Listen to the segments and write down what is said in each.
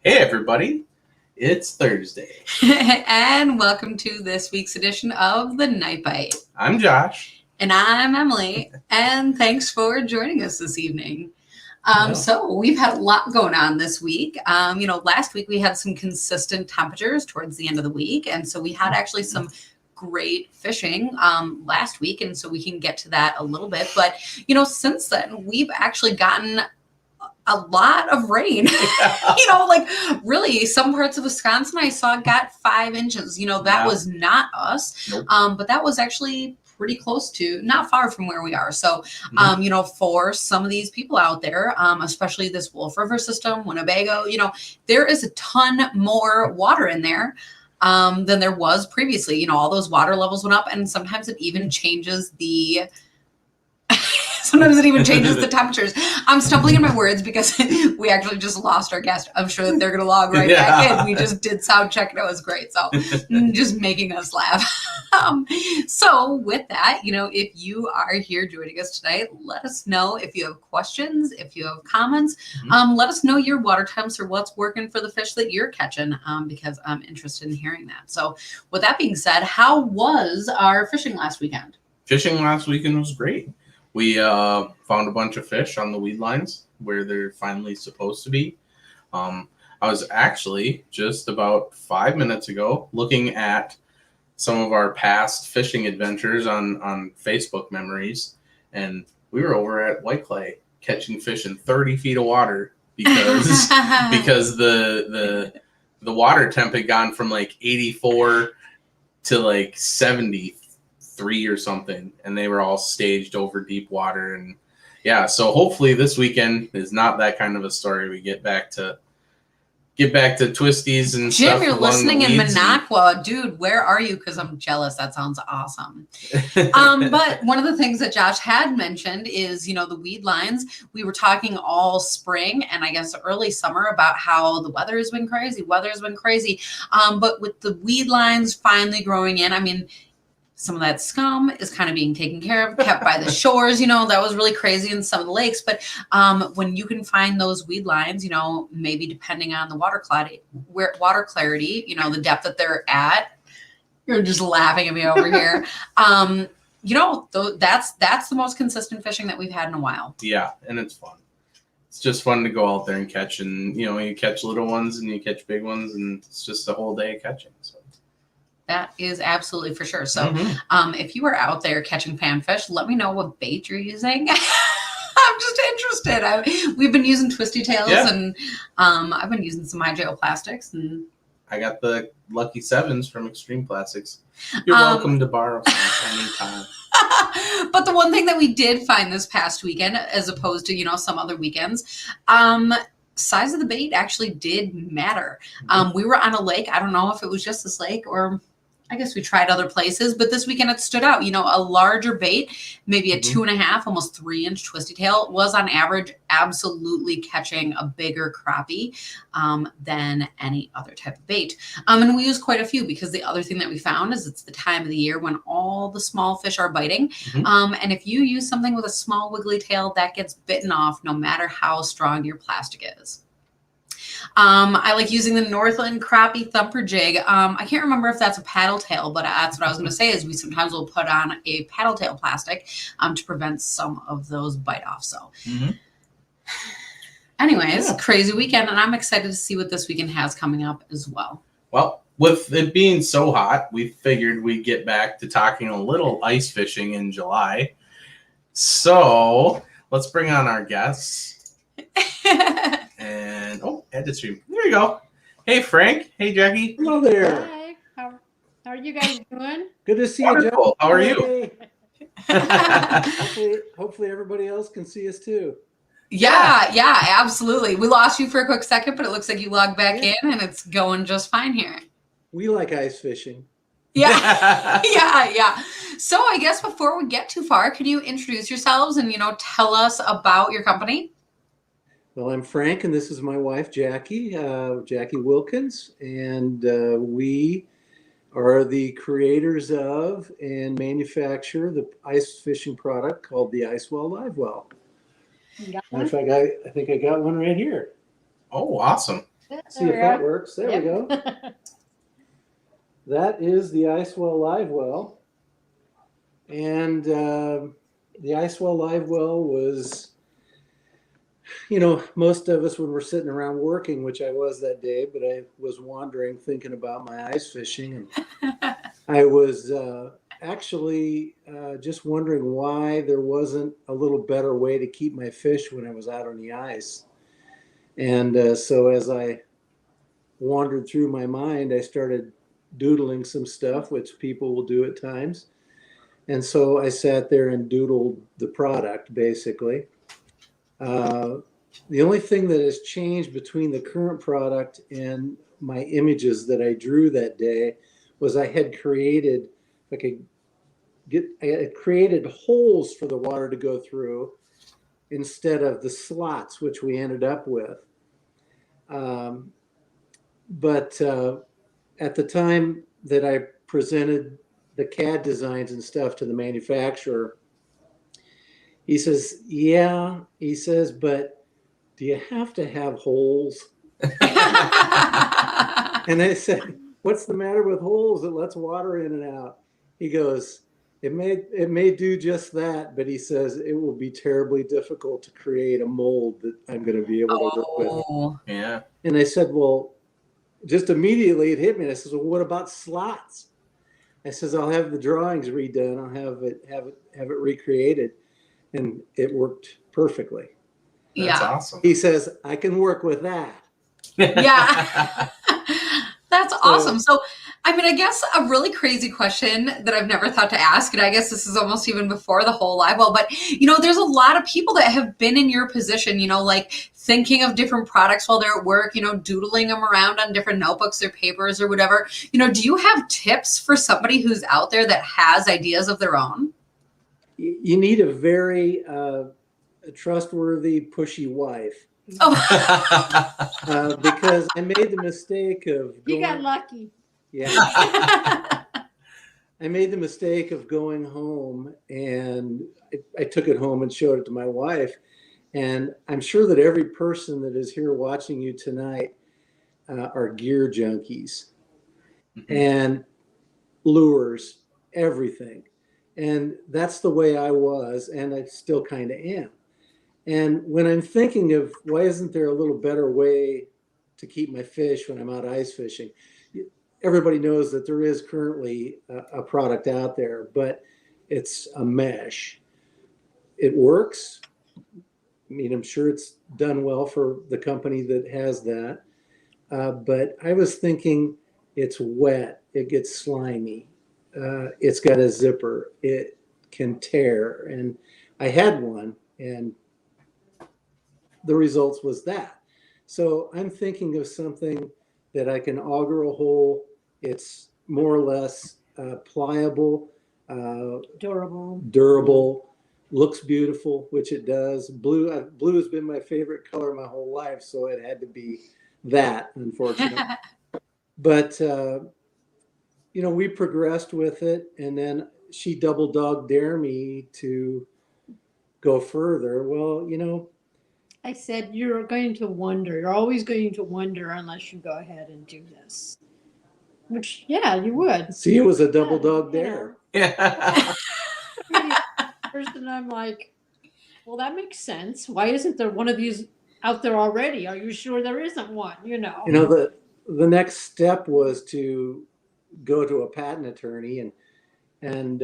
Hey everybody, it's Thursday. And welcome to this week's edition of The Night Bite. I'm Josh. And I'm Emily. And thanks for joining us this evening. Yeah. So we've had a lot going on this week. Last week we had some consistent temperatures towards the end of the week. And so we had actually some great fishing last week. And so we can get to that a little bit. But, since then, we've actually gotten a lot of rain. Really some parts of Wisconsin I saw got 5 inches. That was not us. Nope. But that was actually pretty close to, not far from where we are. So, for some of these people out there, especially this Wolf River system, Winnebago, there is a ton more water in there than there was previously. All those water levels went up, and sometimes it even changes the temperatures. I'm stumbling in my words because we actually just lost our guest. I'm sure that they're going to log right back in. We just did sound check and it was great. So just making us laugh. So with that, if you are here joining us tonight, let us know if you have questions, if you have comments. Let us know your water temps or what's working for the fish that you're catching, because I'm interested in hearing that. So with that being said, how was our fishing last weekend? Fishing last weekend was great. We found a bunch of fish on the weed lines where they're finally supposed to be. I was actually just about 5 minutes ago looking at some of our past fishing adventures on Facebook memories, and we were over at White Clay catching fish in 30 feet of water because the water temp had gone from like 84 to like 73 or something, and they were all staged over deep water. And yeah, so hopefully this weekend is not that kind of a story. We get back to twisties and Jim, stuff. you're listening in Minocqua. Dude, where are you? Because I'm jealous. That sounds awesome. But one of the things that Josh had mentioned is, the weed lines. We were talking all spring and I guess early summer about how the weather has been crazy. But with the weed lines finally growing in, some of that scum is kind of being taken care of, kept by the shores. That was really crazy in some of the lakes. But when you can find those weed lines, maybe depending on the water clarity, the depth that they're at, you're just laughing at me over here. That's the most consistent fishing that we've had in a while. Yeah, and it's fun. It's just fun to go out there and catch, and you catch little ones and you catch big ones, and it's just a whole day of catching. So. That is absolutely for sure. So if you are out there catching panfish, let me know what bait you're using. I'm just interested. We've been using twisty tails, and I've been using some high-gel plastics. And I got the Lucky 7s from Extreme Plastics. You're welcome to borrow some anytime. But the one thing that we did find this past weekend, as opposed to, some other weekends, size of the bait actually did matter. We were on a lake. I don't know if it was just this lake or I guess we tried other places, but this weekend it stood out. A larger bait, maybe a 2.5, almost 3 inch twisty tail, was on average absolutely catching a bigger crappie than any other type of bait. And we use quite a few because the other thing that we found is it's the time of the year when all the small fish are biting. And if you use something with a small wiggly tail, that gets bitten off no matter how strong your plastic is. I like using the Northland Crappie Thumper Jig. I can't remember if that's a paddle tail, but that's what I was going to say is we sometimes will put on a paddle tail plastic to prevent some of those bite offs. So anyways, crazy weekend, and I'm excited to see what this weekend has coming up as well. Well, with it being so hot, we figured we'd get back to talking a little ice fishing in July. So let's bring on our guests. And edit stream. There you go. Hey Frank. Hey Jackie. Hello there. Hi. How are you guys doing? Good to see Wonderful. you, Joe. How are you? Hopefully everybody else can see us too. Yeah, absolutely. We lost you for a quick second, but it looks like you logged back in and it's going just fine here. We like ice fishing. Yeah. So I guess before we get too far, can you introduce yourselves and, tell us about your company? Well, I'm Frank, and this is my wife, Jackie, Jacque Wilkins, and we are the creators of and manufacture the ice fishing product called the IceWell Livewell. You got In one? fact, I think I got one right here. Oh, awesome. See if that works. There we go. That is the IceWell Livewell. And the IceWell Livewell was, most of us when we're sitting around working, which I was that day, but I was wandering thinking about my ice fishing. And I was actually just wondering why there wasn't a little better way to keep my fish when I was out on the ice. And so as I wandered through my mind, I started doodling some stuff, which people will do at times. And so I sat there and doodled the product, basically. The only thing that has changed between the current product and my images that I drew that day was I had created holes for the water to go through instead of the slots, which we ended up with. But at the time that I presented the CAD designs and stuff to the manufacturer, he says, yeah, he says, but do you have to have holes? And I said, what's the matter with holes? It lets water in and out. He goes, it may do just that, but he says it will be terribly difficult to create a mold that I'm going to be able to work with. Yeah. And I said, well, just immediately it hit me. And I said, well, what about slots? I says, I'll have the drawings redone. I'll have it recreated. And it worked perfectly. That's awesome. He says, I can work with that. Yeah. That's awesome. So, I mean, I guess a really crazy question that I've never thought to ask, and I guess this is almost even before the whole Livewell, but, there's a lot of people that have been in your position, like thinking of different products while they're at work, doodling them around on different notebooks or papers or whatever. Do you have tips for somebody who's out there that has ideas of their own? You need a very trustworthy, pushy wife. Oh. Because I made the mistake of You got lucky. Yeah. I made the mistake of going home, and I took it home and showed it to my wife. And I'm sure that every person that is here watching you tonight are gear junkies and lures, everything. And that's the way I was, and I still kind of am. And when I'm thinking of why isn't there a little better way to keep my fish when I'm out ice fishing, everybody knows that there is currently a product out there, but it's a mesh. It works. I mean, I'm sure it's done well for the company that has that. But I was thinking it's wet. It gets slimy. It's got a zipper. It can tear. And I had one, and the results was that. So I'm thinking of something that I can auger a hole. It's more or less pliable, durable, looks beautiful, which it does. Blue has been my favorite color my whole life, so it had to be that, unfortunately. But we progressed with it, and then she double dog dare me to go further. Well, I said, you're going to wonder. You're always going to wonder unless you go ahead and do this. Which, yeah, you would. See, it was a double dog dare. Yeah. First, and I'm like, well, that makes sense. Why isn't there one of these out there already? Are you sure there isn't one? The next step was to go to a patent attorney, and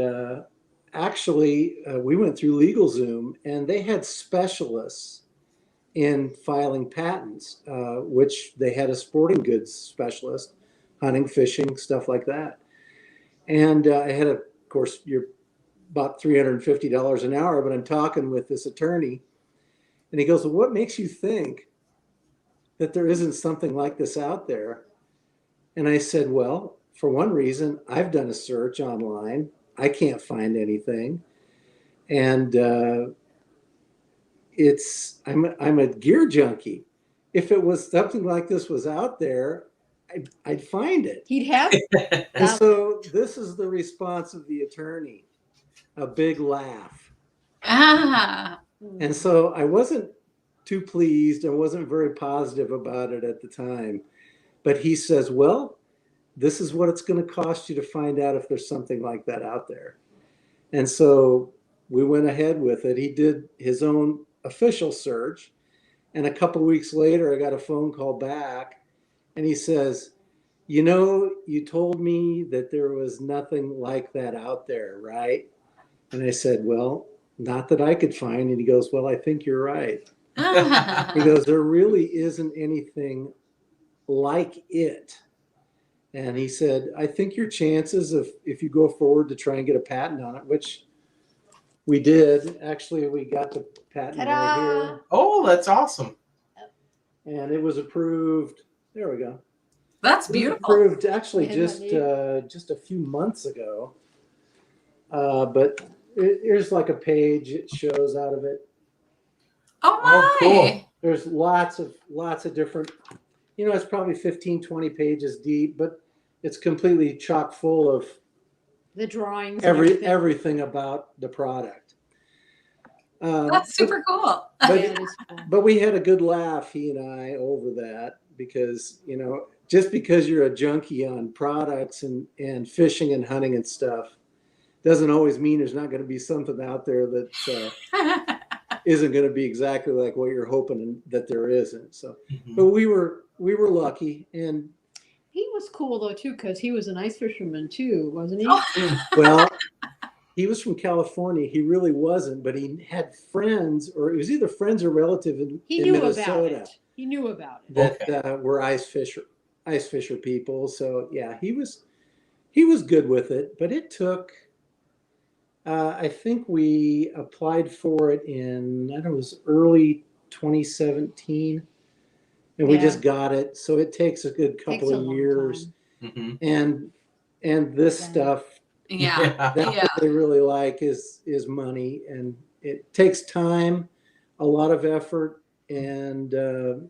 actually we went through LegalZoom, and they had specialists in filing patents, which they had a sporting goods specialist, hunting, fishing, stuff like that. And I had, of course, you're about $350 an hour, but I'm talking with this attorney, and he goes, well, what makes you think that there isn't something like this out there? And I said, well, for one reason, I've done a search online. I can't find anything. And I'm a gear junkie. If it was something like this was out there, I'd find it. He'd have. And so this is the response of the attorney, a big laugh. Ah. And so I wasn't too pleased and wasn't very positive about it at the time. But he says, well, this is what it's going to cost you to find out if there's something like that out there. And so we went ahead with it. He did his own official search. And a couple of weeks later, I got a phone call back and he says, you know, you told me that there was nothing like that out there, right? And I said, well, not that I could find. And he goes, well, I think you're right. He goes, there really isn't anything like it. And he said, I think your chances of, if you go forward to try and get a patent on it, which we did. Actually, we got the patent right Ta-da! here. Oh, that's awesome. And it was approved. There we go. That's It was beautiful. approved actually Isn't that just a few months ago. But here's like a page it shows out of it. Oh my. Oh, cool. There's lots of different, you know, it's probably 15, 20 pages deep, but it's completely chock full of The drawings. and everything. everything about the product. That's super cool. But, Yeah, it is cool. but we had a good laugh, he and I, over that because, you know, just because you're a junkie on products and fishing and hunting and stuff doesn't always mean there's not going to be something out there that isn't going to be exactly like what you're hoping that there isn't. So, Mhm. but we were lucky, and He was cool though too, because he was an ice fisherman too, wasn't he? Oh. well, he was from California. He really wasn't, but he had friends, or it was either friends or relative in He knew about Minnesota it. He knew about it. that were ice fisher people. So yeah, he was good with it, but it took. I think we applied for it in, I don't know, it was early 2017, and we Yeah. just got it. So it takes a good Takes couple a of long years, time. Mhm. and this Yeah. stuff, Yeah. that's Yeah. what they really like is money, and it takes time, a lot of effort, and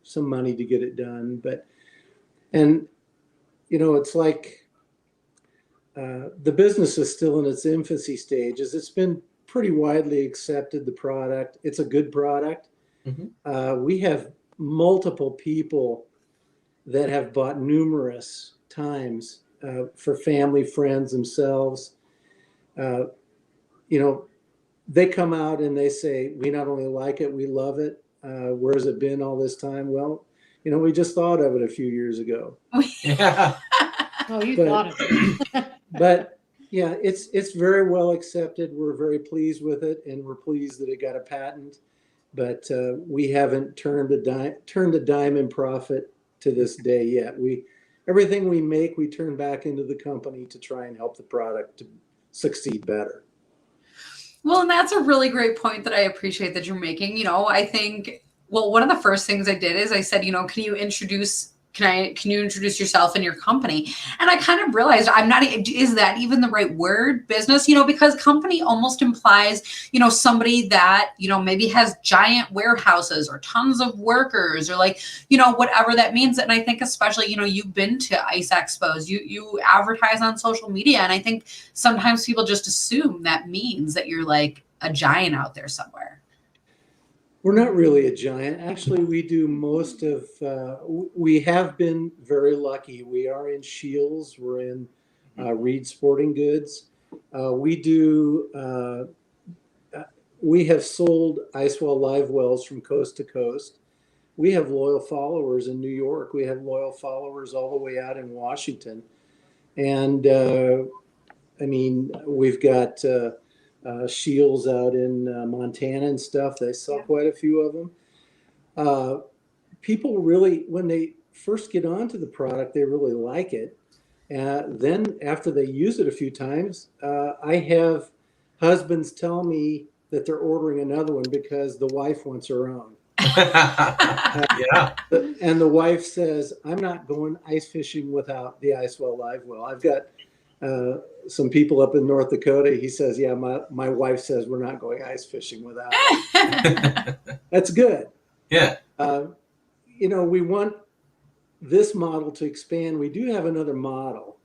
some money to get it done. And you know, it's like the business is still in its infancy stages. It's been pretty widely accepted, the product. It's a good product. Mhm. We have multiple people that have bought numerous times for family, friends, themselves. You know, they come out and they say, we not only like it, we love it. Where's it been all this time? Well, you know, we just thought of it a few years ago. Yeah. Oh, you But- thought of it. But yeah, it's very well accepted. We're very pleased with it, and we're pleased that it got a patent. But we haven't turned a dime in profit to this day yet. Everything we make, we turn back into the company to try and help the product to succeed better. Well, and that's a really great point that I appreciate that you're making. You know, I think, well, one of the first things I did is I said, you know, can you introduce yourself and your company? And I kind of realized is that even the right word, business? You know, because company almost implies, you know, somebody that, you know, maybe has giant warehouses or tons of workers or like, you know, whatever that means. And I think especially, you know, you've been to ice expos, you advertise on social media. And I think sometimes people just assume that means that you're like a giant out there somewhere. We're not really a giant. Actually, we do most of, we have been very lucky. We are in Shields. We're in Reed Sporting Goods. We have sold IceWell Livewells from coast to coast. We have loyal followers in New York. We have loyal followers all the way out in Washington. And I mean, we've got Shields out in Montana and stuff. They sell quite a few of them. People really, when they first get onto the product, they really like it. Then after they use it a few times, I have husbands tell me that they're ordering another one because the wife wants her own. Yeah. And the wife says, I'm not going ice fishing without the IceWell Livewell. I've got some people up in North Dakota. He says, yeah, my wife says we're not going ice fishing without it. That's good. Yeah. You know, we want this model to expand. We do have another model.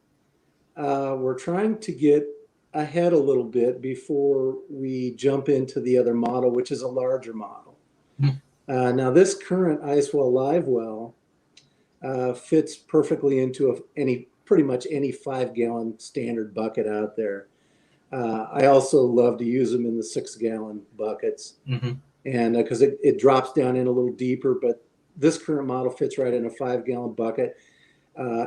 We're trying to get ahead a little bit before we jump into the other model, which is a larger model. Now this current IceWell Livewell fits perfectly into pretty much any 5-gallon standard bucket out there. I also love to use them in the 6-gallon buckets, and because it drops down in a little deeper, but this current model fits right in a 5-gallon bucket.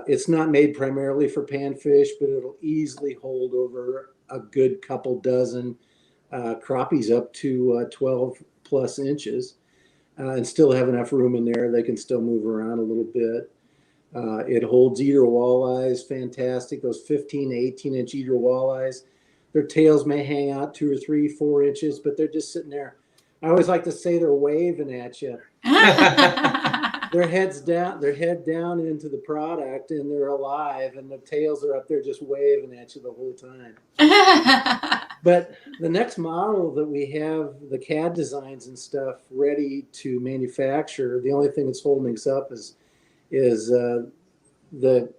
It's not made primarily for panfish, but it'll easily hold over a good couple dozen crappies up to 12 plus inches, and still have enough room in there. They can still move around a little bit. It holds eater walleyes, fantastic. Those 15 to 18 inch eater walleyes, their tails may hang out 2 or 3, 4 inches, but they're just sitting there. I always like to say they're waving at you. Their head down into the product, and they're alive, and the tails are up there just waving at you the whole time. But the next model that we have, the CAD designs and stuff ready to manufacture, the only thing that's holding us up is the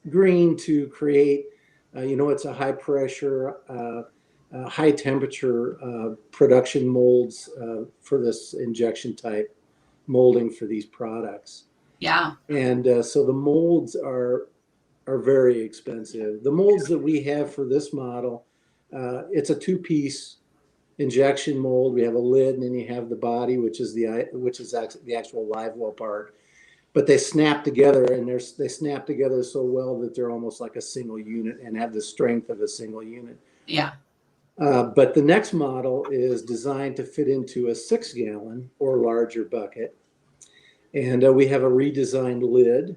green to create, it's a high pressure, high temperature production molds for this injection type molding for these products. Yeah. And so the molds are very expensive. The molds that we have for this model, it's a 2-piece injection mold. We have a lid, and then you have the body, which is the actual Livewell part. But they snap together, and they snap together so well that they're almost like a single unit and have the strength of a single unit. Yeah. But the next model is designed to fit into a 6-gallon or larger bucket. And we have a redesigned lid,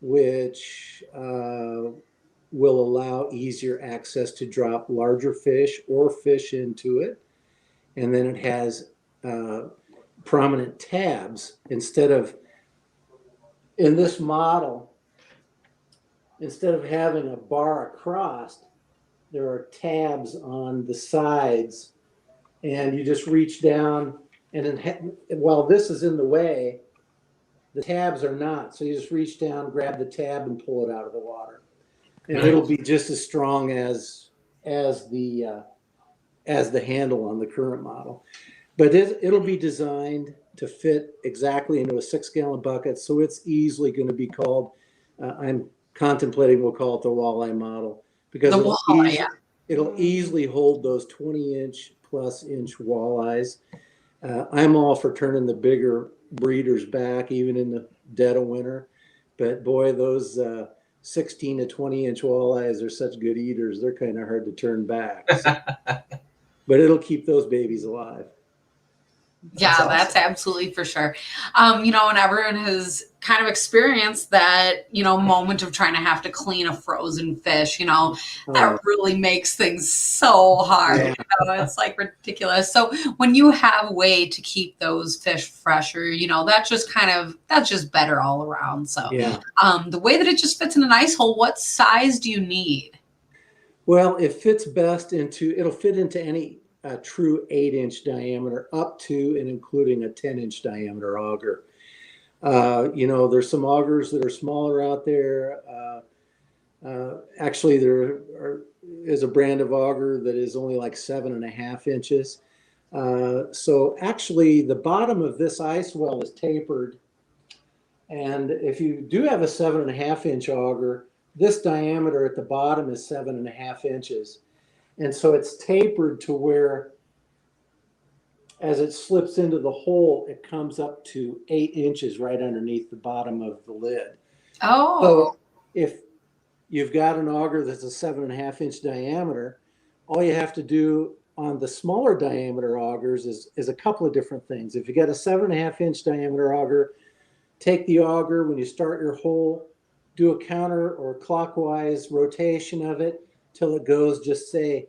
which will allow easier access to drop larger fish or fish into it. And then it has prominent tabs in this model, instead of having a bar across, there are tabs on the sides, and you just reach down, and then while this is in the way, the tabs are not. So you just reach down, grab the tab, and pull it out of the water, and it'll be just as strong as the handle on the current model. But it'll be designed to fit exactly into a 6-gallon bucket, so it's easily going to be called. I'm contemplating we'll call it the walleye model, because it'll easily hold those 20-inch plus inch walleyes. I'm all for turning the bigger breeders back, even in the dead of winter. But boy, those 16 to 20-inch walleyes are such good eaters. They're kind of hard to turn back. So. But it'll keep those babies alive. Yeah, that's absolutely for sure. And everyone has kind of experienced that, moment of trying to have to clean a frozen fish, that really makes things so hard. Yeah. It's like ridiculous. So when you have a way to keep those fish fresher, that's just better all around. So the way that it just fits in an ice hole, what size do you need? Well, it fits best it'll fit into any true 8-inch diameter up to and including a 10-inch diameter auger. There's some augers that are smaller out there. Actually, there is a brand of auger that is only like 7.5 inches. So actually, the bottom of this IceWell is tapered. And if you do have a 7.5-inch auger, this diameter at the bottom is 7.5 inches. And so it's tapered to where, as it slips into the hole, it comes up to 8 inches right underneath the bottom of the lid. Oh. So if you've got an auger that's a 7.5-inch diameter, all you have to do on the smaller diameter augers is a couple of different things. If you got a 7.5-inch diameter auger, take the auger when you start your hole, do a counter or clockwise rotation of it till it goes just say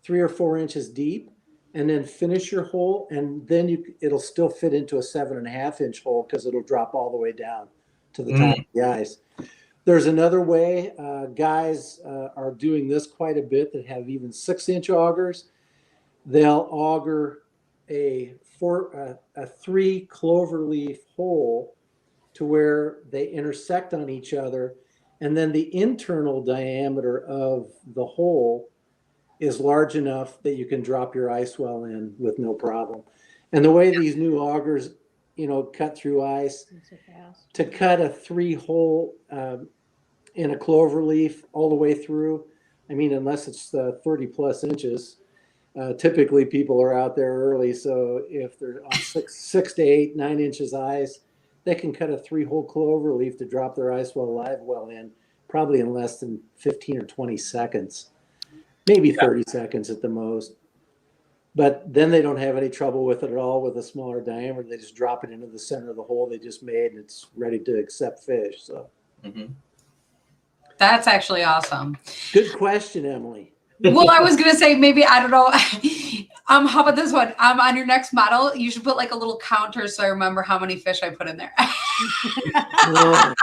3 or 4 inches deep, and then finish your hole, and then it'll still fit into a 7.5-inch hole because it'll drop all the way down to the top of the ice. There's another way. Guys are doing this quite a bit that have even 6-inch augers. They'll auger a 3 cloverleaf hole to where they intersect on each other, and then the internal diameter of the hole is large enough that you can drop your IceWell in with no problem. And the way these new augers cut through ice. So fast. To cut a 3-hole in a clover leaf all the way through, I mean, unless it's 30 plus inches, typically people are out there early. So if they're on 6 to 8, 9 inches ice, they can cut a 3-hole clover leaf to drop their IceWell Livewell in, probably in less than 15 or 20 seconds, maybe 30 seconds at the most. But then they don't have any trouble with it at all with a smaller diameter. They just drop it into the center of the hole they just made, and it's ready to accept fish. So, That's actually awesome. good question, Emily. Well, I was gonna say maybe I don't know. How about this one? On your next model, you should put like a little counter so I remember how many fish I put in there. Oh,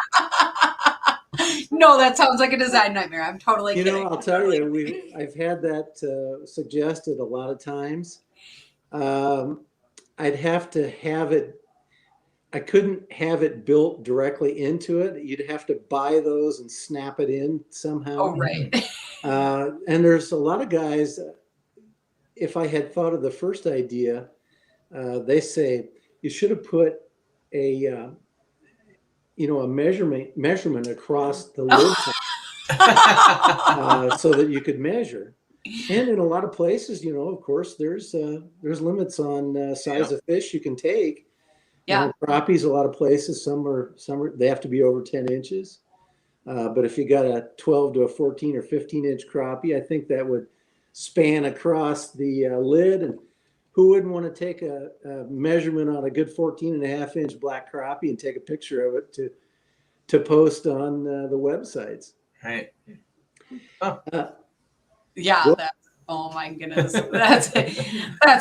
No, that sounds like a design nightmare. I'm totally kidding. I'll tell you, I've had that suggested a lot of times. I'd have to have it. I couldn't have it built directly into it. You'd have to buy those and snap it in somehow. Oh, right. And there's a lot of guys. If I had thought of the first idea, they say you should have put a measurement across the lid so that you could measure. And in a lot of places, of course, there's limits on size of fish you can take. Yeah. Crappies, a lot of places, some are they have to be over 10 inches. But if you got a 12 to a 14 or 15 inch crappie, I think that would span across the lid. And who wouldn't want to take a measurement on a good 14.5-inch black crappie and take a picture of it to post on the websites? Right. Yeah. Oh my goodness. That's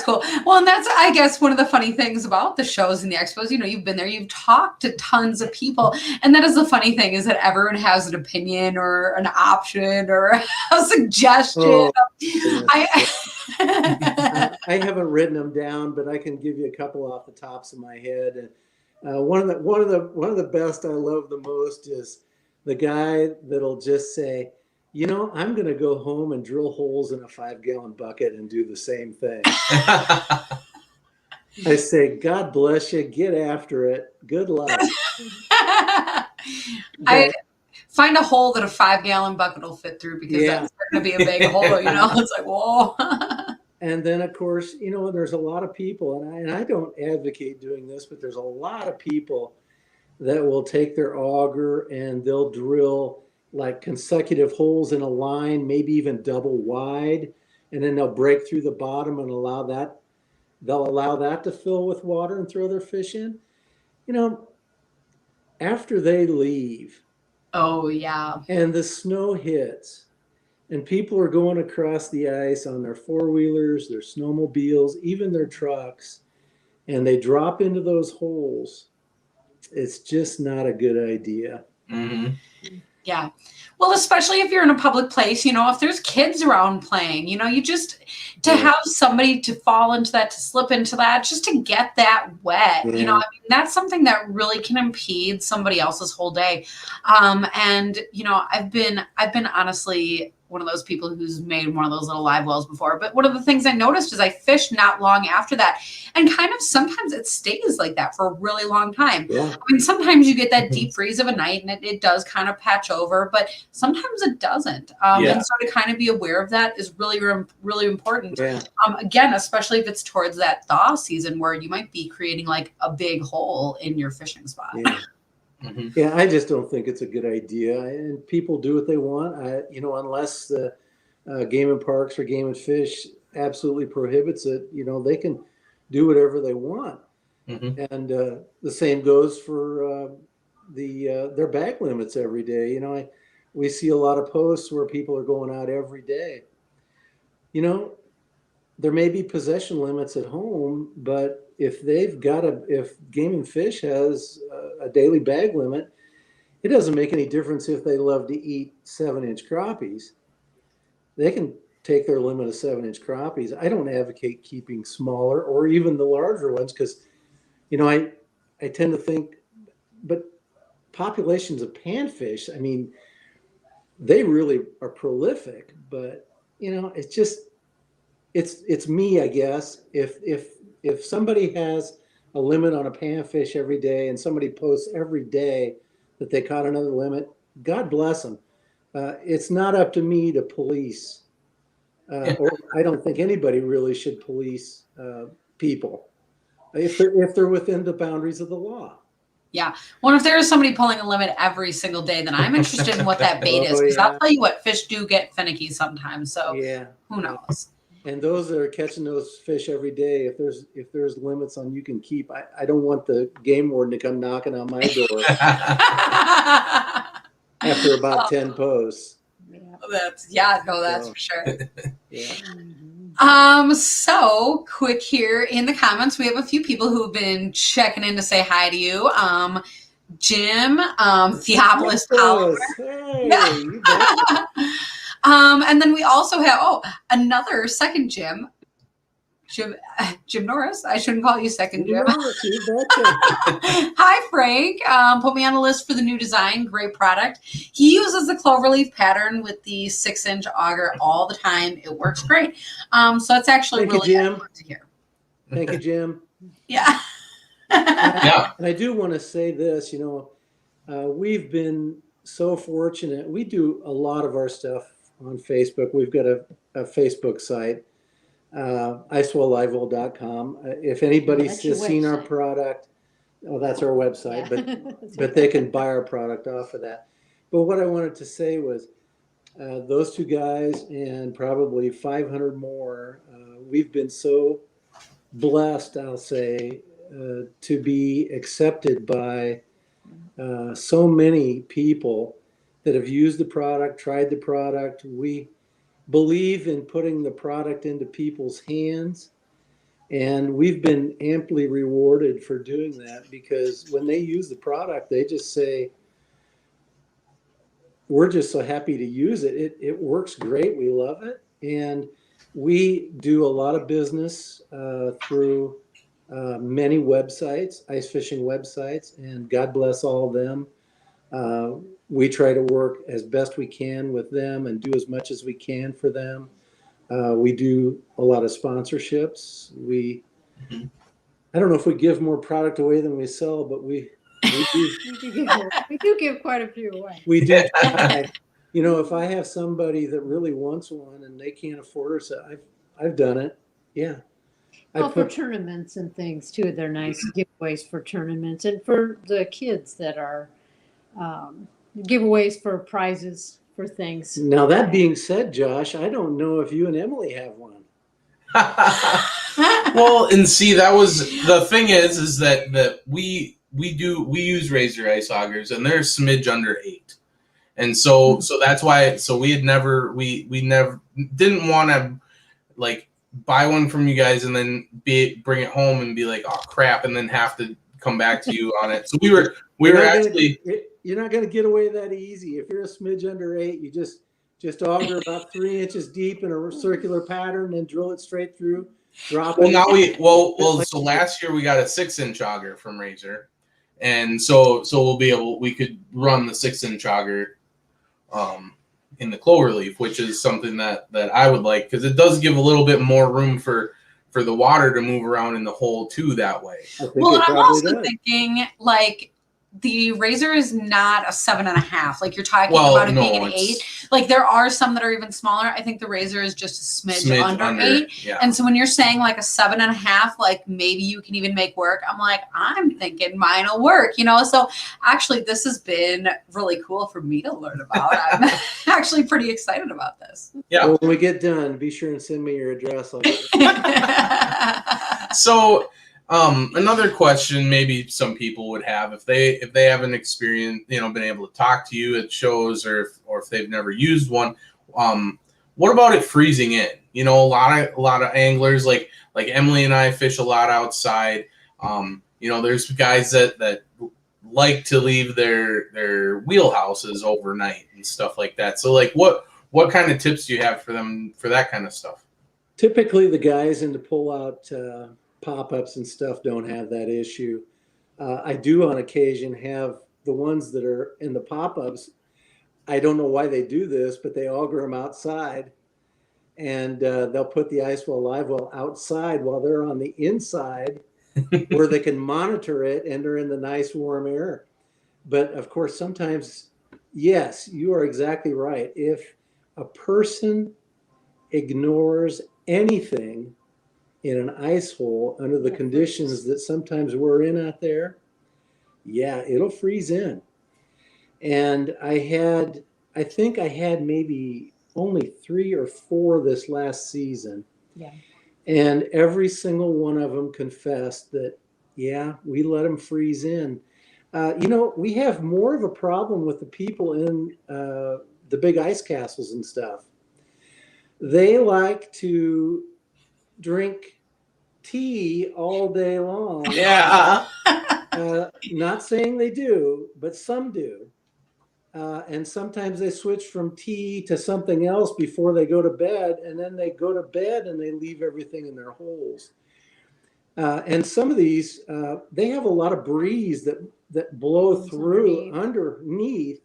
cool. Well, and that's, I guess, one of the funny things about the shows and the expos, you've been there, you've talked to tons of people. And that is the funny thing, is that everyone has an opinion or an option or a suggestion. Oh, I haven't written them down, but I can give you a couple off the tops of my head. And one of the best I love the most is the guy that'll just say, I'm going to go home and drill holes in a 5-gallon bucket and do the same thing. I say, God bless you. Get after it. Good luck. I find a hole that a 5-gallon bucket will fit through, because that's going to be a big hole. It's like, whoa. And then, of course, there's a lot of people, and I don't advocate doing this, but there's a lot of people that will take their auger and they'll drill like consecutive holes in a line, maybe even double wide, and then they'll break through the bottom and allow that to fill with water and throw their fish in. After they leave, Oh yeah, and the snow hits, and people are going across the ice on their 4-wheelers, their snowmobiles, even their trucks, and they drop into those holes, it's just not a good idea. Mm-hmm. yeah. Well, especially if you're in a public place, if there's kids around playing, you just to have somebody to fall into that, to slip into that, just to get that wet, that's something that really can impede somebody else's whole day. And I've been honestly one of those people who's made one of those little live wells before. But one of the things I noticed is I fished not long after that. And kind of sometimes it stays like that for a really long time. Yeah. I mean, sometimes you get that deep freeze of a night and it does kind of patch over, but sometimes it doesn't. And so to kind of be aware of that is really, really important. Yeah. Again, especially if it's towards that thaw season where you might be creating like a big hole in your fishing spot. Yeah. Mm-hmm. Yeah, I just don't think it's a good idea. And people do what they want. Unless the Game and Parks or Game and Fish absolutely prohibits it, they can do whatever they want. Mm-hmm. And the same goes for their bag limits every day. We see a lot of posts where people are going out every day. There may be possession limits at home, but if Game and Fish has a daily bag limit, it doesn't make any difference if they love to eat 7-inch crappies. They can take their limit of 7-inch crappies. I don't advocate keeping smaller or even the larger ones because, I tend to think, but populations of panfish, I mean, they really are prolific, but it's just, it's me, I guess. If somebody has a limit on a panfish every day, and somebody posts every day that they caught another limit, God bless them. It's not up to me to police, or I don't think anybody really should police people if they're within the boundaries of the law. Yeah. Well, if there is somebody pulling a limit every single day, then I'm interested in what that bait is. Because I'll tell you what, fish do get finicky sometimes. So who knows? And those that are catching those fish every day, if there's limits on you can keep, I don't want the game warden to come knocking on my door after about 10 posts. That's for sure. Yeah. So quick here in the comments, we have a few people who've been checking in to say hi to you. Jim, Theopolis Power. Hey, you bet. And then we also have another second Jim. Jim Norris. I shouldn't call you second Jim. Norris, you betcha. Hi, Frank. Put me on a list for the new design. Great product. He uses the cloverleaf pattern with the 6-inch auger all the time. It works great. So it's actually really excellent to hear. Thank you, Jim. Yeah. And I do want to say this, we've been so fortunate. We do a lot of our stuff on Facebook. We've got a Facebook site, IceWellLivewell.com. If anybody's seen our product, that's our website, but they can buy our product off of that. But what I wanted to say was those two guys and probably 500 more, we've been so blessed, I'll say, to be accepted by so many people that have used the product, tried the product. We believe in putting the product into people's hands, and we've been amply rewarded for doing that, because when they use the product, they just say, we're just so happy to use it. It works great. We love it. And we do a lot of business through many websites, ice fishing websites, and God bless all of them. We try to work as best we can with them and do as much as we can for them. We do a lot of sponsorships. I don't know if we give more product away than we sell, but we do. We do give quite a few away. We do. If I have somebody that really wants one and they can't afford it, so I've done it. Yeah. For tournaments and things too, they're nice giveaways for tournaments and for the kids that are giveaways for prizes for things. Now, that being said, Josh, I don't know if you and Emily have one. Well, and see, that was the thing is that we use Razor ice augers, and they're a smidge under 8, and so that's why. So we never didn't want to like buy one from you guys and then bring it home and be like, oh crap, and then have to come back to you on it. So we were actually. You're not going to get away that easy. If you're a smidge under 8, you just auger about 3 inches deep in a circular pattern and drill it straight through. Drop it. So last year we got a 6-inch auger from Razor, and so we could run the 6-inch auger in the cloverleaf, which is something that I would like, because it does give a little bit more room for the water to move around in the hole too that way. Well, I'm also thinking like the Razor is not a 7.5. Like you're talking about it being an 8. Like there are some that are even smaller. I think the Razor is just a smidge under 8. Yeah. And so when you're saying like a 7.5, like maybe you can even make work. I'm like, I'm thinking mine will work, So actually, this has been really cool for me to learn about. I'm actually pretty excited about this. Yeah. Well, when we get done, be sure and send me your address. So. Another question maybe some people would have if they haven't experienced, been able to talk to you at shows, or if they've never used one, what about it freezing in? A lot of anglers like Emily and I fish a lot outside. There's guys that like to leave their wheelhouses overnight and stuff like that. So like what kind of tips do you have for them for that kind of stuff? Typically the guys in the pull out pop-ups and stuff don't have that issue. I do on occasion have the ones that are in the pop-ups. I don't know why they do this, but they auger them outside, and they'll put the IceWell Livewell outside while they're on the inside where they can monitor it and they're in the nice warm air. But of course, sometimes, yes, you are exactly right. If a person ignores anything in an ice hole under the conditions that sometimes we're in out there, yeah, it'll freeze in. And I think I had maybe only 3 or 4 this last season. Yeah. And every single one of them confessed that, yeah, we let them freeze in. We have more of a problem with the people in the big ice castles and stuff. They like to drink tea all day long. Yeah. Not saying they do, but some do. And sometimes they switch from tea to something else before they go to bed, and then they go to bed and they leave everything in their holes. And some of these, they have a lot of breeze that blow through underneath.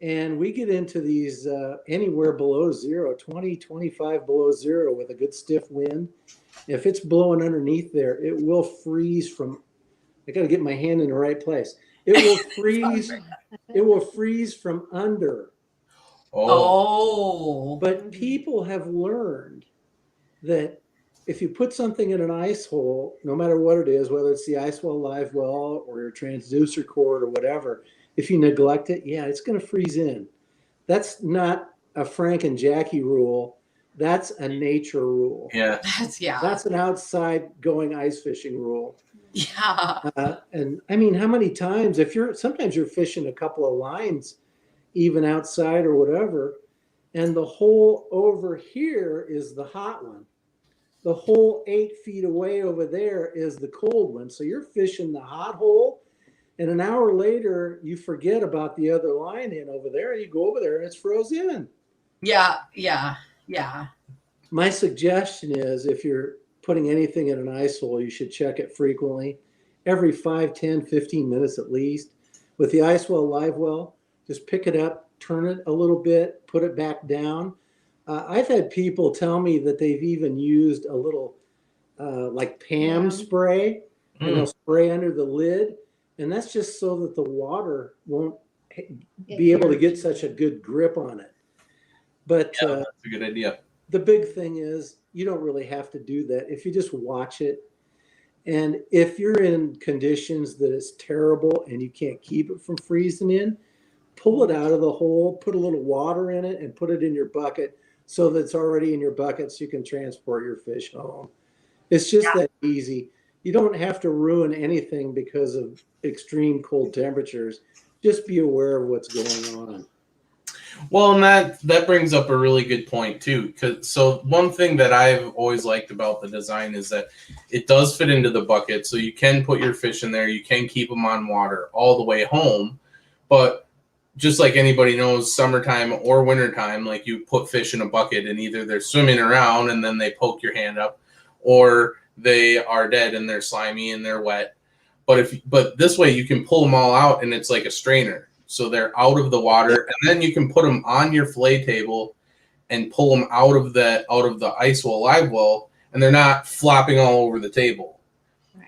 And we get into these anywhere below zero, 20, 25 below zero with a good stiff wind. If it's blowing underneath there, it will freeze from, I got to get my hand in the right place. It will freeze. It will freeze from under. Oh. But people have learned that if you put something in an ice hole, no matter what it is, whether it's the IceWell Livewell or your transducer cord or whatever, if you neglect it, yeah, it's going to freeze in. That's not a Frank and Jacque rule. That's a nature rule. Yeah. That's an outside going ice fishing rule. Yeah. And I mean, how many times, sometimes you're fishing a couple of lines, even outside or whatever, and the hole over here is the hot one. The hole 8 feet away over there is the cold one. So you're fishing the hot hole, and an hour later, you forget about the other line in over there, and you go over there and it's frozen. Yeah. My suggestion is if you're putting anything in an ice hole, you should check it frequently, every 5, 10, 15 minutes at least. With the IceWell Livewell, just pick it up, turn it a little bit, put it back down. I've had people tell me that they've even used a little like Pam spray, and they'll spray under the lid. And that's just so that the water won't be able to get such a good grip on it. But that's a good idea. The big thing is you don't really have to do that if you just watch it. And if you're in conditions that it's terrible and you can't keep it from freezing in, pull it out of the hole, put a little water in it, and put it in your bucket so that it's already in your bucket so you can transport your fish home. It's just that easy. You don't have to ruin anything because of extreme cold temperatures. Just be aware of what's going on. Well, and that brings up a really good point too. So one thing that I've always liked about the design is that it does fit into the bucket, so you can put your fish in there. You can keep them on water all the way home. But just like anybody knows, summertime or wintertime, like you put fish in a bucket and either they're swimming around and then they poke your hand up, or they are dead and they're slimy and they're wet. But this way you can pull them all out and it's like a strainer. So they're out of the water, and then you can put them on your fillet table and pull them out of the IceWell Livewell, and they're not flopping all over the table.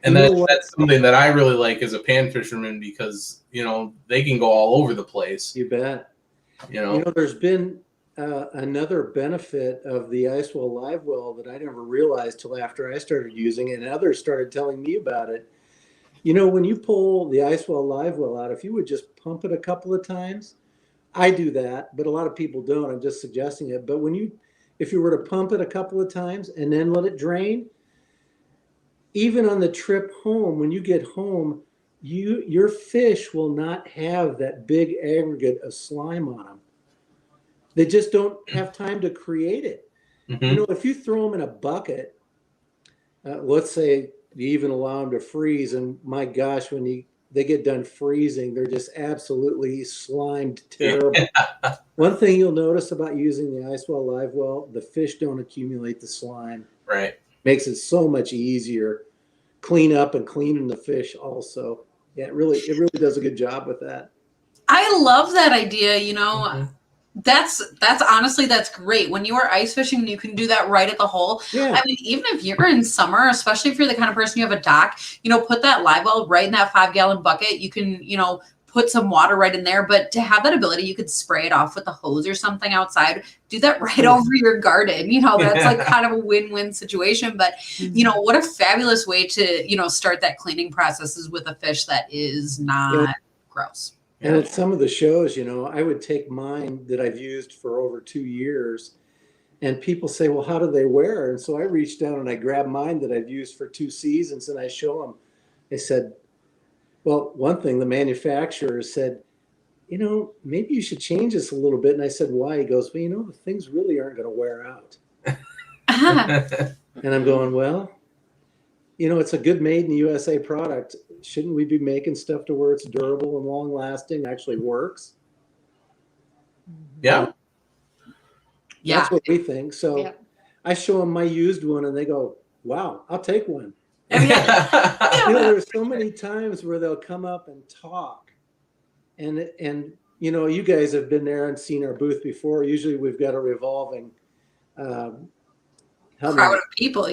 And that's something that I really like as a pan fisherman because, they can go all over the place. You bet. There's been another benefit of the IceWell Livewell that I never realized till after I started using it, and others started telling me about it. When you pull the IceWell Livewell out, if you would just pump it a couple of times, I do that, but a lot of people don't. I'm just suggesting it. But if you were to pump it a couple of times and then let it drain, even on the trip home, when you get home, your fish will not have that big aggregate of slime on them. They just don't have time to create it. Mm-hmm. If you throw them in a bucket, let's say you even allow them to freeze, and my gosh, when they get done freezing, they're just absolutely slimed terrible. Yeah. One thing you'll notice about using the IceWell Livewell, the fish don't accumulate the slime. Right. Makes it so much easier. Clean up and cleaning the fish also. Yeah, it really does a good job with that. I love that idea. Mm-hmm. That's honestly, that's great. When you are ice fishing, you can do that right at the hole. Yeah. I mean, even if you're in summer, especially if you're the kind of person you have a dock, put that live well right in that 5-gallon bucket. You can, put some water right in there. But to have that ability, you could spray it off with a hose or something outside. Do that right over your garden. That's like kind of a win-win situation. But what a fabulous way to start that cleaning process is with a fish that is not gross. And at some of the shows, I would take mine that I've used for over 2 years, and people say, well, how do they wear? And so I reached down and I grabbed mine that I've used for 2 seasons, and I show them. I said, well, one thing, the manufacturer said, maybe you should change this a little bit. And I said, why? He goes, well, the things really aren't going to wear out. And I'm going, well, it's a good made in the USA product. Shouldn't we be making stuff to where it's durable and long lasting, actually works? Yeah. That's what we think. So I show them my used one and they go, wow, I'll take one. There's so many times where they'll come up and talk. And you guys have been there and seen our booth before. Usually we've got a revolving crowd of people,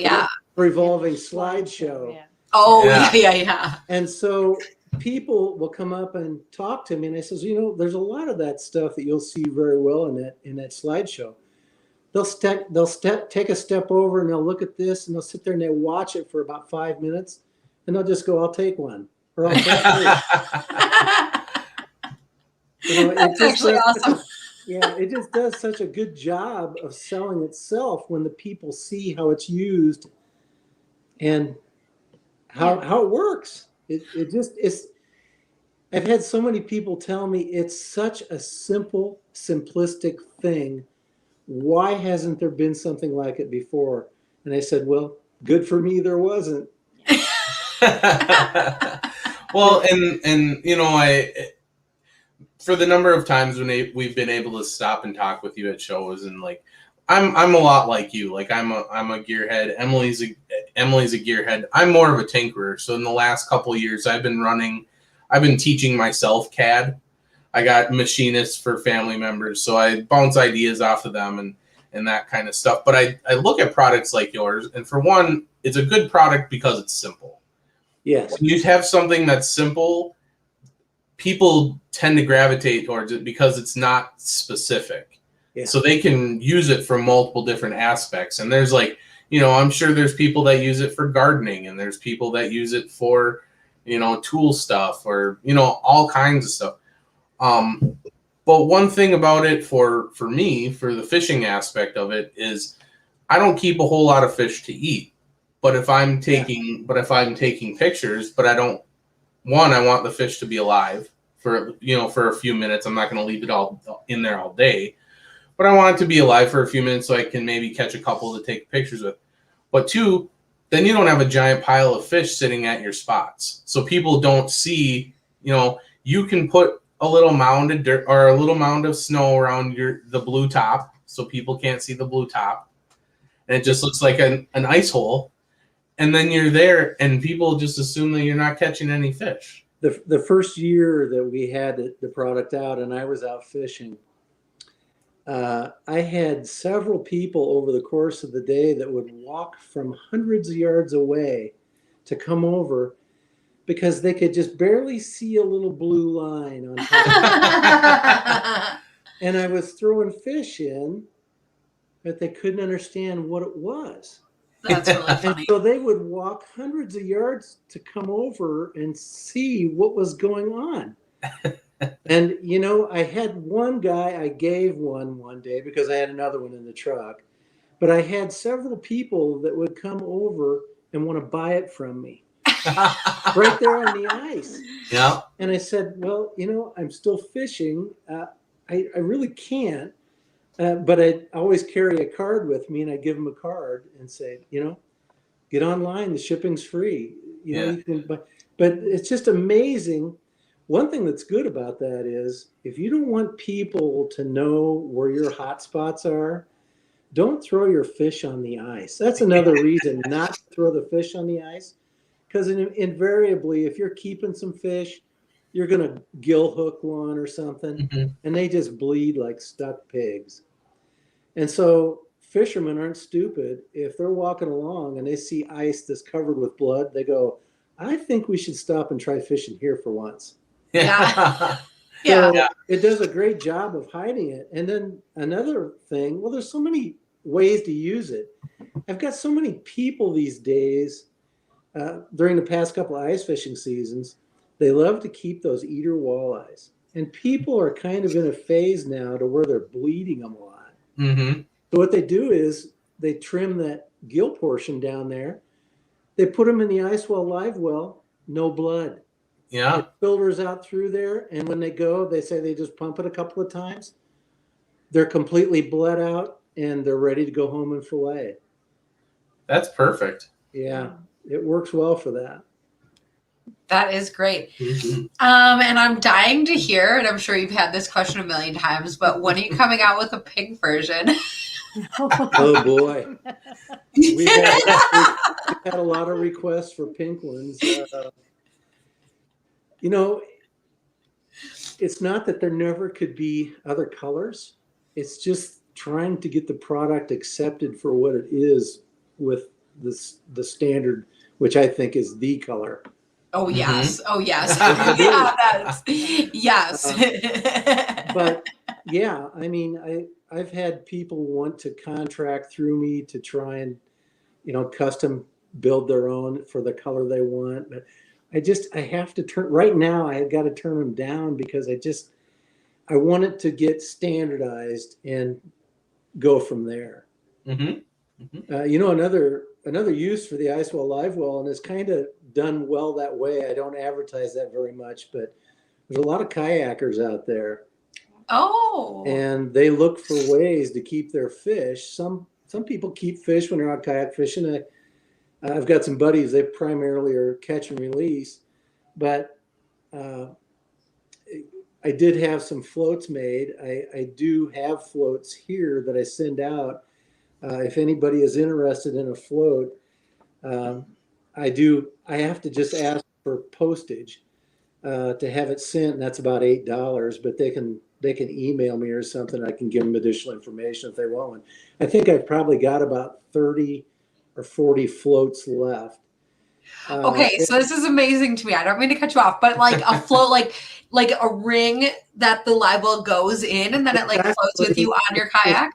revolving slideshow. Yeah. Oh, yeah. And so people will come up and talk to me, and I says, there's a lot of that stuff that you'll see very well in that slideshow. They'll take a step over and they'll look at this and they'll sit there and they'll watch it for about 5 minutes, and they'll just go, I'll take one, or I'll take three. That's actually awesome. It just does such a good job of selling itself when the people see how it's used and how it works. It just is. I've had so many people tell me it's such a simple, simplistic thing. Why hasn't there been something like it before? And I said, well, good for me, there wasn't. Well, and for the number of times when we've been able to stop and talk with you at shows, and like I'm a lot like you. Like I'm a gearhead. Emily's a gearhead. I'm more of a tinkerer. So in the last couple of years, I've been teaching myself CAD. I got machinists for family members, so I bounce ideas off of them and that kind of stuff. But I look at products like yours, and for one, it's a good product because it's simple. Yes. When you have something that's simple, people tend to gravitate towards it because it's not specific. Yeah. So they can use it for multiple different aspects. And there's I'm sure there's people that use it for gardening, and there's people that use it for, tool stuff or, all kinds of stuff. But one thing about it for me, for the fishing aspect of it, is I don't keep a whole lot of fish to eat. But if I'm taking pictures, but I want the fish to be alive for a few minutes. I'm not going to leave it all in there all day, but I want it to be alive for a few minutes so I can maybe catch a couple to take pictures with. But 2, then you don't have a giant pile of fish sitting at your spots. So people don't see, you can put a little mound of dirt or a little mound of snow around the blue top so people can't see the blue top. And it just looks like an ice hole. And then you're there and people just assume that you're not catching any fish. The first year that we had the product out and I was out fishing, I had several people over the course of the day that would walk from hundreds of yards away to come over because they could just barely see a little blue line on top. And I was throwing fish in, but they couldn't understand what it was. That's really funny. And so they would walk hundreds of yards to come over and see what was going on. And, I had one guy, I gave one day because I had another one in the truck. But I had several people that would come over and want to buy it from me right there on the ice. Yeah. And I said, well, I'm still fishing. I really can't. But I always carry a card with me, and I give them a card and say, get online. The shipping's free. You can buy. But it's just amazing. One thing that's good about that is if you don't want people to know where your hot spots are, don't throw your fish on the ice. That's another reason not to throw the fish on the ice. Because invariably, if you're keeping some fish you're going to gill hook one or something, and they just bleed like stuck pigs. And so fishermen aren't stupid. If they're walking along and they see ice that's covered with blood, they go, I think we should stop and try fishing here for once. Yeah. So Yeah. it does a great job of hiding it. And then another thing, well, there's so many ways to use it. I've got so many people these days, during the past couple of ice fishing seasons, they love to keep those eater walleyes. And people are kind of in a phase now to where they're bleeding them a lot. Mm-hmm. So what they do is they trim that gill portion down there. They put them in the IceWell Livewell, no blood. Yeah. It filters out through there, and when they go, they say they just pump it a couple of times. They're completely bled out, and they're ready to go home and fillet. That's perfect. Yeah, it works well for that. That is great. Mm-hmm. And I'm dying to hear, and I'm sure you've had this question a million times, but when are you coming out with a pink version? Oh boy, we've had a lot of requests for pink ones. You know, it's not that there never could be other colors. It's just trying to get the product accepted for what it is with the standard, which I think is the color. Oh, yes. Oh, yes. Yeah, yes. But yeah, I mean, I've had people want to contract through me to try and, custom build their own for the color they want. But I have to turn, right now I got to turn them down because I want it to get standardized and go from there. Mm-hmm. Mm-hmm. Another use for the IceWell Livewell, and it's kind of done well that way. I don't advertise that very much, but there's a lot of kayakers out there. Oh. And they look for ways to keep their fish. Some people keep fish when they're out kayak fishing. I've got some buddies, they primarily are catch and release, but I did have some floats made. I do have floats here that I send out. If anybody is interested in a float, I have to just ask for postage to have it sent, and that's about $8, but they can email me or something. I can give them additional information if they want one. I think I've probably got about 30 or 40 floats left. Okay, so this is amazing to me. I don't mean to cut you off, but like a float, like a ring that the Livewell goes in, and then it like floats with you on your kayak.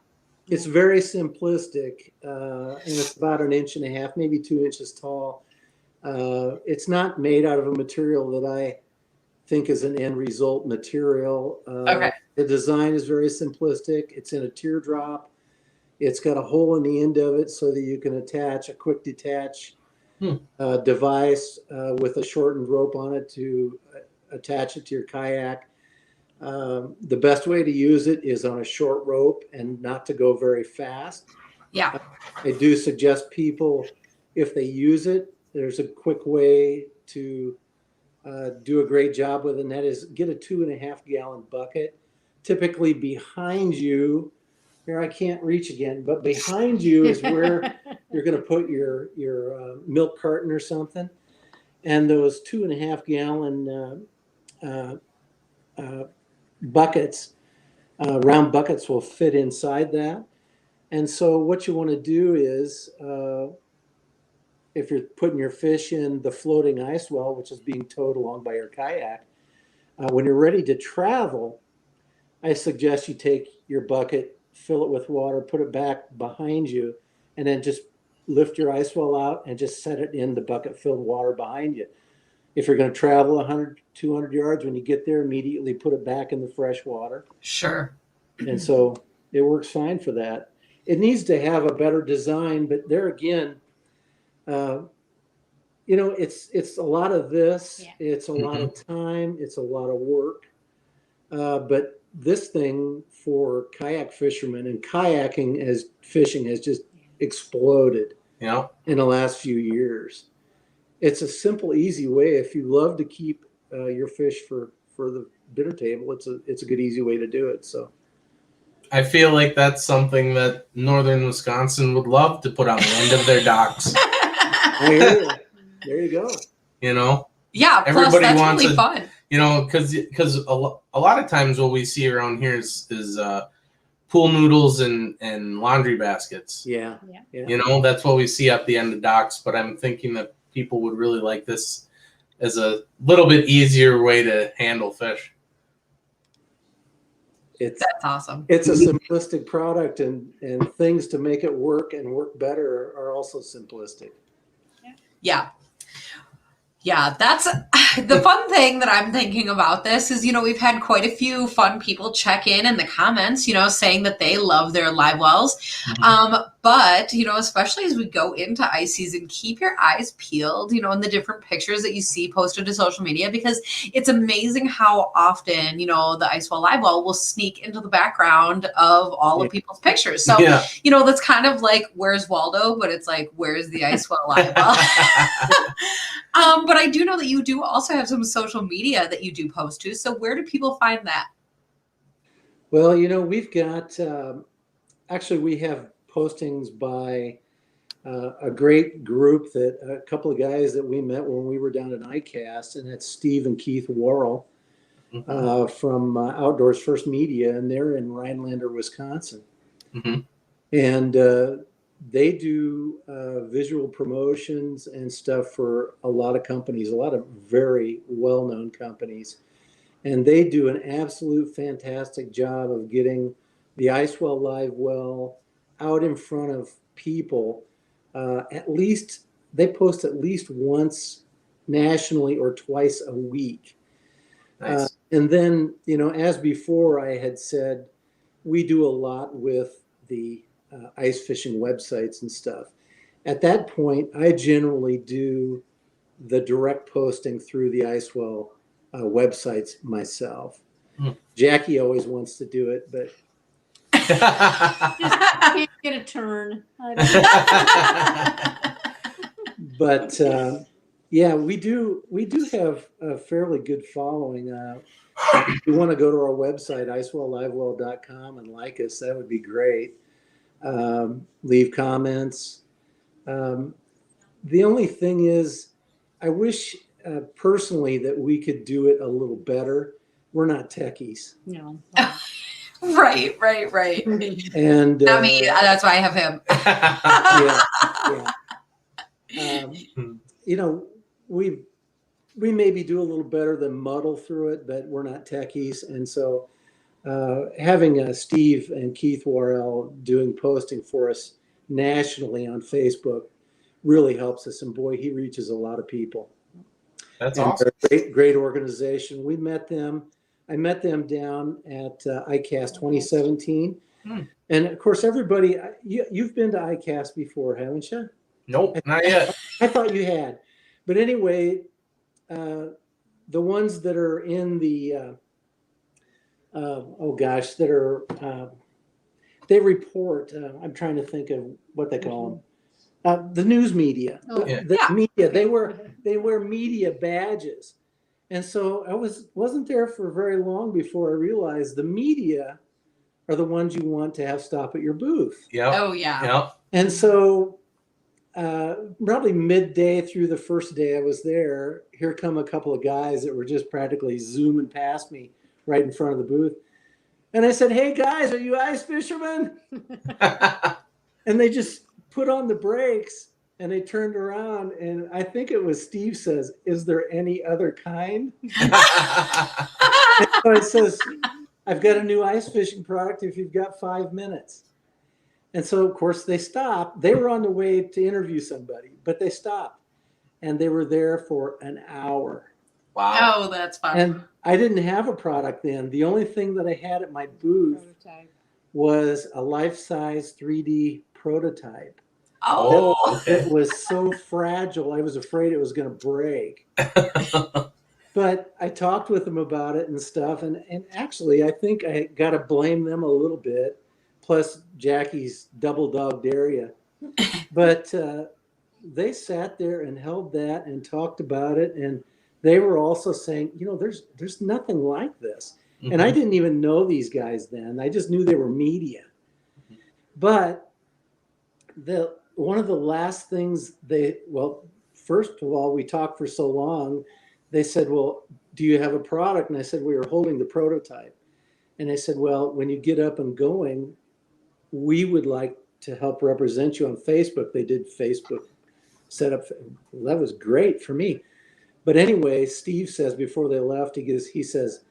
It's very simplistic, and it's about 1.5 inches, maybe 2 inches tall. It's not made out of a material that I think is an end result material. Okay. The design is very simplistic. It's in a teardrop. It's got a hole in the end of it so that you can attach a quick detach device with a shortened rope on it to attach it to your kayak. The best way to use it is on a short rope and not to go very fast. Yeah. I do suggest people, if they use it, there's a quick way to do a great job with it, and that is get a 2.5 gallon bucket. Typically behind you, here I can't reach again, but behind you is where you're going to put your milk carton or something. And those 2.5 gallon buckets, round buckets will fit inside that. And so what you want to do is, if you're putting your fish in the floating ice well, which is being towed along by your kayak, when you're ready to travel, I suggest you take your bucket, fill it with water, put it back behind you, and then just lift your ice well out and just set it in the bucket filled water behind you. If you're going to travel 100, 200 yards, when you get there, immediately put it back in the fresh water. Sure. And so it works fine for that. It needs to have a better design, but there again, it's a lot of this. Yeah. It's a lot of time. It's a lot of work. But this thing for kayak fishermen and kayaking as fishing has just exploded in the last few years. It's a simple, easy way. If you love to keep your fish for the dinner table, it's a good, easy way to do it. So I feel like that's something that northern Wisconsin would love to put on the end of their docks. I hear you. There you go. Yeah, everybody plus that's wants really fun. You know, because a lot of times what we see around here is pool noodles and laundry baskets. Yeah. Yeah. Yeah. You know, that's what we see at the end of docks. But I'm thinking that people would really like this as a little bit easier way to handle fish. It's That's awesome. it's a simplistic product, and things to make it work and work better are also simplistic. Yeah. Yeah, that's the fun thing that I'm thinking about this is, we've had quite a few fun people check in the comments, saying that they love their live wells. But, especially as we go into ice season, keep your eyes peeled, in the different pictures that you see posted to social media, because it's amazing how often, the IceWell Livewell will sneak into the background of all of people's pictures. So, Yeah. that's kind of like, where's Waldo? But it's like, where's the IceWell Livewell? But I do know that you do also have some social media that you do post to. So where do people find that? Well, we've got actually we have postings by a great group, that a couple of guys that we met when we were down at ICAST, and that's Steve and Keith Worrell from Outdoors First Media, and they're in Rhinelander, Wisconsin. And they do visual promotions and stuff for a lot of companies, a lot of very well-known companies. And they do an absolute fantastic job of getting the IceWell Livewell out in front of people. At least they post at least once nationally or twice a week. Nice. And then, as before I had said, we do a lot with the ice fishing websites and stuff. At that point, I generally do the direct posting through the IceWell websites myself. Jackie always wants to do it, but Just can't get a turn. I don't but yeah, we do have a fairly good following. If you want to go to our website, icewelllivewell.com, and like us, that would be great. Leave comments. The only thing is, I wish personally that we could do it a little better. We're not techies. No. Right. And Not me. That's why I have him. We maybe do a little better than muddle through it, but we're not techies. And so having Steve and Keith Worrell doing posting for us nationally on Facebook really helps us. And boy, he reaches a lot of people. That's and awesome. They're a great organization. We met them. I met them down at ICAST 2017. And of course, everybody, you've been to ICAST before, haven't you? Nope, not yet. I thought you had. But anyway, the ones that are in the, they report, I'm trying to think of what they call them. The news media. Media, they wear media badges. And so I wasn't there for very long before I realized the media are the ones you want to have stop at your booth. Oh, yeah. Yep. And so probably midday through the first day I was there, here come a couple of guys that were just practically zooming past me right in front of the booth. And I said, "Hey guys, are you ice fishermen?" And they just put on the brakes and they turned around, and I think it was Steve says, "Is there any other kind?" And so it says, "I've got a new ice fishing product if you've got 5 minutes." And so, of course, they stopped. They were on the way to interview somebody, but they stopped. And they were there for an hour. Wow. Oh, that's fun. And I didn't have a product then. The only thing that I had at my booth was a life-size 3D prototype. Oh. It was so fragile. I was afraid it was going to break. But I talked with them about it and stuff. And actually, I think I got to blame them a little bit. Plus Jackie's double dogged area. But they sat there and held that and talked about it. And they were also saying, there's nothing like this. And I didn't even know these guys then. I just knew they were media. But one of the last things first of all, we talked for so long. They said, "Well, do you have a product? And I said, we were holding the prototype. And I said, well, when you get up and going, we would like to help represent you on Facebook. They did Facebook setup. Well, that was great for me. But anyway, Steve says before they left, he says,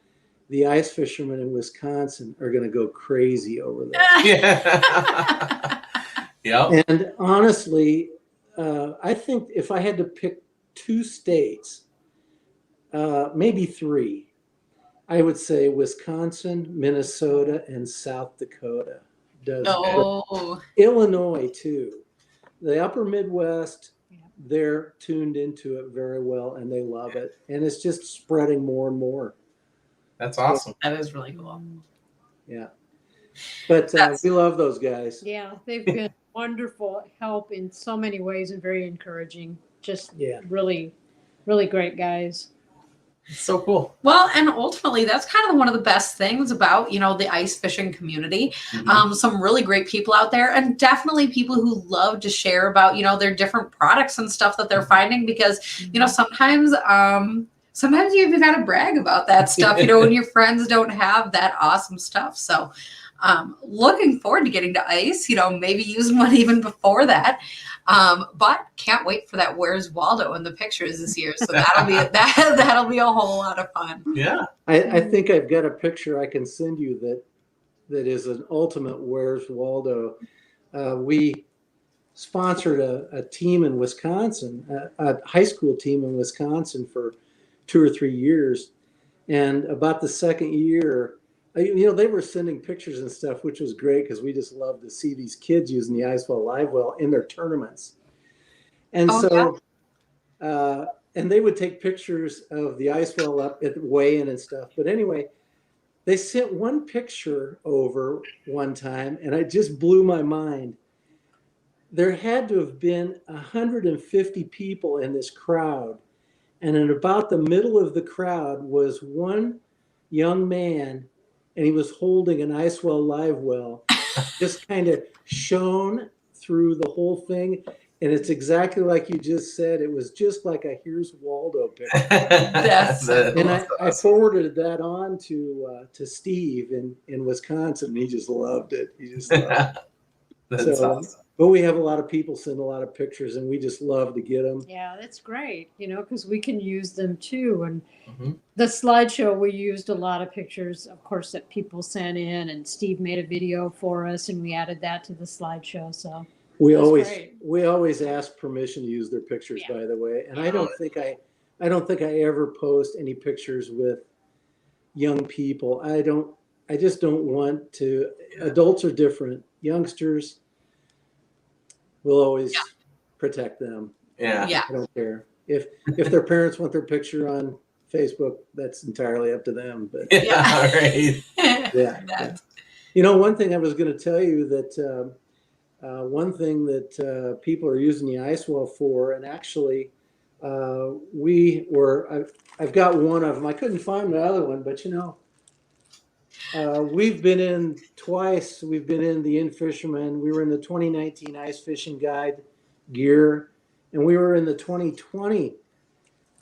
the ice fishermen in Wisconsin are going to go crazy over there. Yeah. Yep. And honestly, I think if I had to pick 2 states, maybe 3, I would say Wisconsin, Minnesota, and South Dakota does. Oh, Illinois too. The upper Midwest, they're tuned into it very well and they love it. And it's just spreading more and more. That's awesome. that is really cool. Yeah. But we love those guys. Yeah, they've been wonderful help in so many ways and very encouraging. Just really, really great guys. It's so cool. Well, and ultimately, that's kind of one of the best things about, the ice fishing community. Mhm. Some really great people out there, and definitely people who love to share about, their different products and stuff that they're finding, because, sometimes you even got to brag about that stuff, when your friends don't have that awesome stuff. So looking forward to getting to ice, maybe using one even before that. But can't wait for that Where's Waldo in the pictures this year. So that'll be a whole lot of fun. Yeah. I think I've got a picture I can send you that is an ultimate Where's Waldo. We sponsored a team in Wisconsin, a high school team in Wisconsin for 2 or 3 years. And about the second year, they were sending pictures and stuff, which was great because we just love to see these kids using the IceWell Livewell in their tournaments. And and they would take pictures of the IceWell up at the weigh-in and stuff. But anyway, they sent one picture over one time, and it just blew my mind. There had to have been 150 people in this crowd. And in about the middle of the crowd was one young man, and he was holding an IceWell Livewell, just kind of shone through the whole thing. And it's exactly like you just said. It was just like a Here's Waldo picture. And I forwarded that on to Steve in Wisconsin, and he just loved it. He just loved it. That's awesome. But we have a lot of people send a lot of pictures, and we just love to get them. Yeah, that's great, because we can use them too. And the slideshow, we used a lot of pictures, of course, that people sent in, and Steve made a video for us, and we added that to the slideshow. So we always ask permission to use their pictures, by the way. And I don't think I ever post any pictures with young people. I just don't want to. Adults are different. Youngsters, we'll always protect them. Yeah. I don't care. If their parents want their picture on Facebook, that's entirely up to them. But Right. One thing I was going to tell you that one thing that people are using the IceWell for, and actually I've got one of them. I couldn't find the other one, but we've been in twice. We've been in the In-Fisherman. We were in the 2019 Ice Fishing Guide gear, and we were in the 2020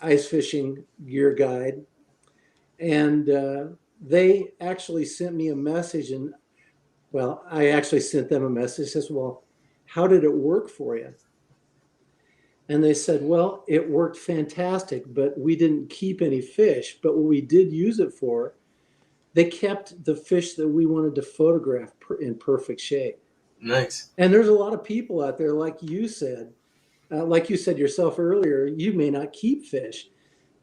Ice Fishing Gear Guide. And they actually sent me a message, and I actually sent them a message. Says, well, how did it work for you? And they said, well, it worked fantastic, but we didn't keep any fish. But what we did use it for, they kept the fish that we wanted to photograph in perfect shape. Nice. And there's a lot of people out there, like you said yourself earlier, you may not keep fish,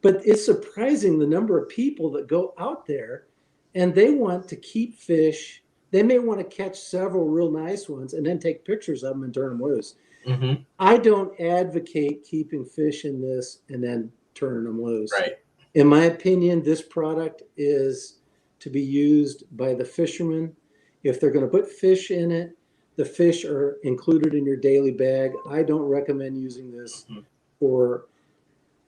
but it's surprising the number of people that go out there and they want to keep fish. They may want to catch several real nice ones and then take pictures of them and turn them loose. Mm-hmm. I don't advocate keeping fish in this and then turning them loose. Right. In my opinion, this product is to be used by the fishermen. If they're going to put fish in it, the fish are included in your daily bag. I don't recommend using this for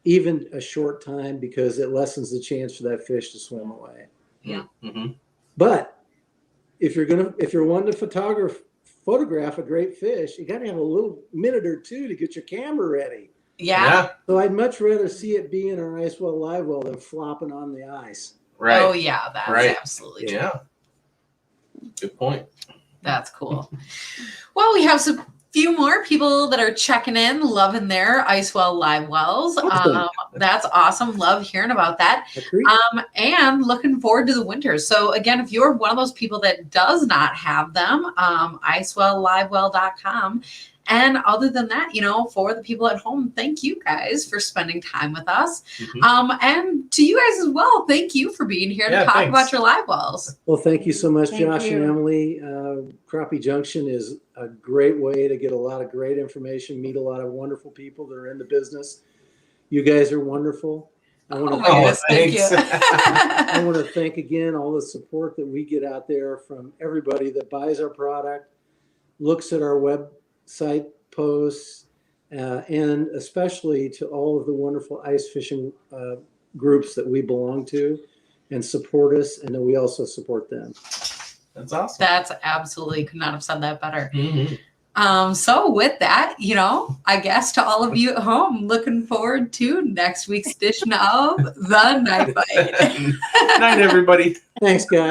even a short time because it lessens the chance for that fish to swim away. Yeah. Mm-hmm. But if you're wanting to photograph a great fish, you got to have a little minute or two to get your camera ready. Yeah. So I'd much rather see it be in our IceWell Livewell than flopping on the ice. Right. Oh yeah, that's Right. absolutely true. Yeah. Good point. That's cool. Well, we have some few more people that are checking in, loving their IceWell live wells. Awesome. That's awesome. Love hearing about that. Agree. And looking forward to the winter. So again, if you're one of those people that does not have them, IceWellLivewell.com. And other than that, for the people at home, thank you guys for spending time with us. Mhm. And to you guys as well, thank you for being here to talk thanks. about your live wells. Well, thank you so much, Thank Josh and you. Emily. Crappie Junction is a great way to get a lot of great information, meet a lot of wonderful people that are in the business. You guys are wonderful. I want Oh to my goodness, thank you. I want to thank again all the support that we get out there from everybody that buys our product, looks at our website posts, and especially to all of the wonderful ice fishing groups that we belong to and support us, and then we also support them. That's awesome. That's absolutely, could not have said that better. Mhm. So with that, I guess to all of you at home, looking forward to next week's edition of The Night Bite. Night, everybody. Thanks, guys.